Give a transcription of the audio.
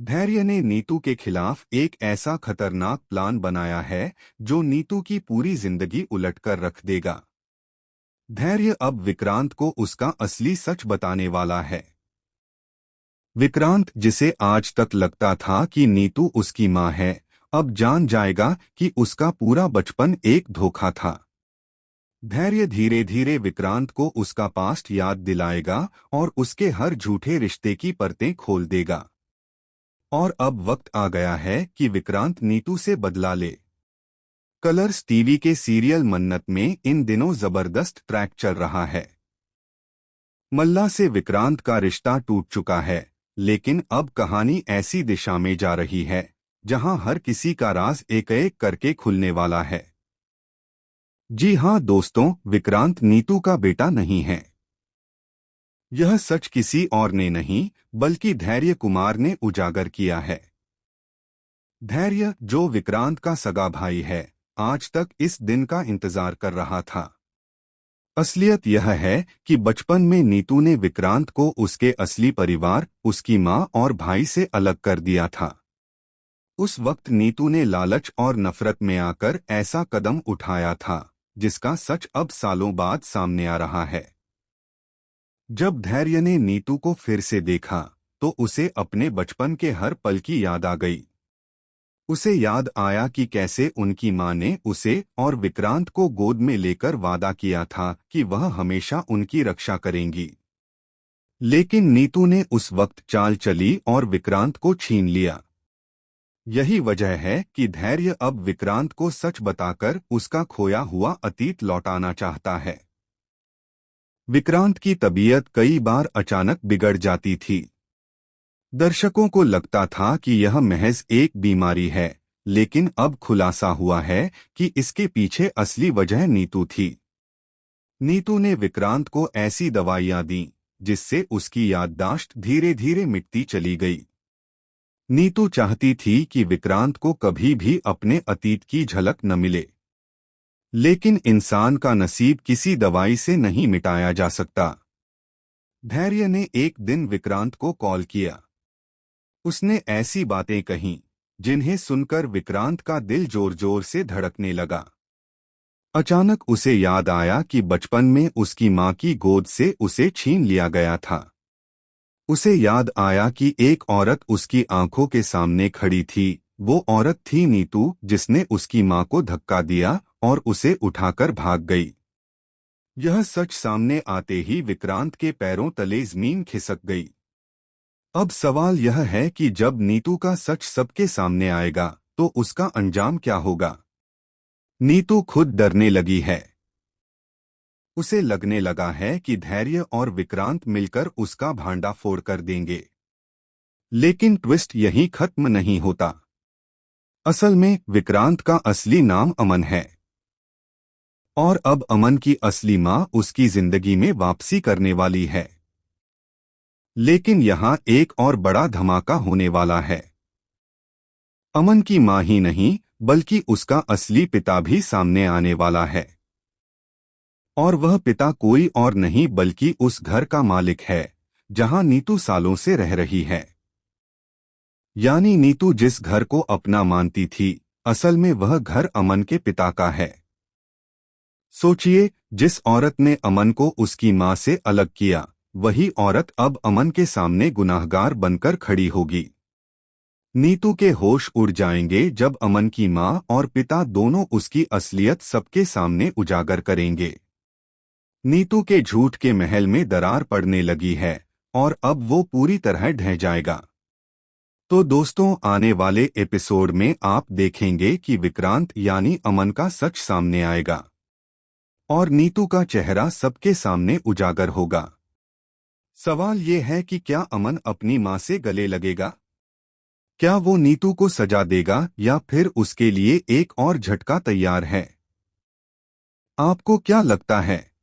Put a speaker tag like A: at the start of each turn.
A: धैर्य ने नीतू के खिलाफ एक ऐसा खतरनाक प्लान बनाया है जो नीतू की पूरी जिंदगी उलटकर रख देगा। धैर्य अब विक्रांत को उसका असली सच बताने वाला है। विक्रांत, जिसे आज तक लगता था कि नीतू उसकी माँ है, अब जान जाएगा कि उसका पूरा बचपन एक धोखा था। धैर्य धीरे धीरे विक्रांत को उसका पास्ट याद दिलाएगा और उसके हर झूठे रिश्ते की परतें खोल देगा। और अब वक्त आ गया है कि विक्रांत नीतू से बदला ले। कलर्स टीवी के सीरियल मन्नत में इन दिनों जबरदस्त ट्रैक चल रहा है। मल्ला से विक्रांत का रिश्ता टूट चुका है, लेकिन अब कहानी ऐसी दिशा में जा रही है जहां हर किसी का राज एक एक करके खुलने वाला है। जी हां दोस्तों, विक्रांत नीतू का बेटा नहीं है। यह सच किसी और ने नहीं, बल्कि धैर्य कुमार ने उजागर किया है। धैर्य, जो विक्रांत का सगा भाई है, आज तक इस दिन का इंतजार कर रहा था। असलियत यह है कि बचपन में नीतू ने विक्रांत को उसके असली परिवार, उसकी माँ और भाई से अलग कर दिया था। उस वक्त नीतू ने लालच और नफरत में आकर ऐसा कदम उठाया था, जिसका सच अब सालों बाद सामने आ रहा है। जब धैर्य ने नीतू को फिर से देखा, तो उसे अपने बचपन के हर पल की याद आ गई। उसे याद आया कि कैसे उनकी माँ ने उसे और विक्रांत को गोद में लेकर वादा किया था कि वह हमेशा उनकी रक्षा करेंगी। लेकिन नीतू ने उस वक्त चाल चली और विक्रांत को छीन लिया। यही वजह है कि धैर्य अब विक्रांत को सच बताकर उसका खोया हुआ अतीत लौटाना चाहता है। विक्रांत की तबीयत कई बार अचानक बिगड़ जाती थी। दर्शकों को लगता था कि यह महज एक बीमारी है, लेकिन अब खुलासा हुआ है कि इसके पीछे असली वजह नीतू थी। नीतू ने विक्रांत को ऐसी दवाइयां दी जिससे उसकी याददाश्त धीरे धीरे मिटती चली गई। नीतू चाहती थी कि विक्रांत को कभी भी अपने अतीत की झलक न मिले। लेकिन इंसान का नसीब किसी दवाई से नहीं मिटाया जा सकता। धैर्य ने एक दिन विक्रांत को कॉल किया। उसने ऐसी बातें कहीं जिन्हें सुनकर विक्रांत का दिल जोर जोर से धड़कने लगा। अचानक उसे याद आया कि बचपन में उसकी माँ की गोद से उसे छीन लिया गया था। उसे याद आया कि एक औरत उसकी आंखों के सामने खड़ी थी। वो औरत थी नीतू, जिसने उसकी माँ को धक्का दिया और उसे उठाकर भाग गई। यह सच सामने आते ही विक्रांत के पैरों तले जमीन खिसक गई। अब सवाल यह है कि जब नीतू का सच सबके सामने आएगा, तो उसका अंजाम क्या होगा। नीतू खुद डरने लगी है। उसे लगने लगा है कि धैर्य और विक्रांत मिलकर उसका भांडाफोड़ कर देंगे। लेकिन ट्विस्ट यहीं खत्म नहीं होता। असल में विक्रांत का असली नाम अमन है। और अब अमन की असली माँ उसकी जिंदगी में वापसी करने वाली है। लेकिन यहाँ एक और बड़ा धमाका होने वाला है। अमन की माँ ही नहीं, बल्कि उसका असली पिता भी सामने आने वाला है। और वह पिता कोई और नहीं बल्कि उस घर का मालिक है जहां नीतू सालों से रह रही है। यानी नीतू जिस घर को अपना मानती थी, असल में वह घर अमन के पिता का है। सोचिए, जिस औरत ने अमन को उसकी माँ से अलग किया, वही औरत अब अमन के सामने गुनाहगार बनकर खड़ी होगी। नीतू के होश उड़ जाएंगे जब अमन की माँ और पिता दोनों उसकी असलियत सबके सामने उजागर करेंगे। नीतू के झूठ के महल में दरार पड़ने लगी है और अब वो पूरी तरह ढह जाएगा। तो दोस्तों, आने वाले एपिसोड में आप देखेंगे कि विक्रांत यानी अमन का सच सामने आएगा और नीतू का चेहरा सबके सामने उजागर होगा। सवाल ये है कि क्या अमन अपनी माँ से गले लगेगा? क्या वो नीतू को सजा देगा या फिर उसके लिए एक और झटका तैयार है? आपको क्या लगता है?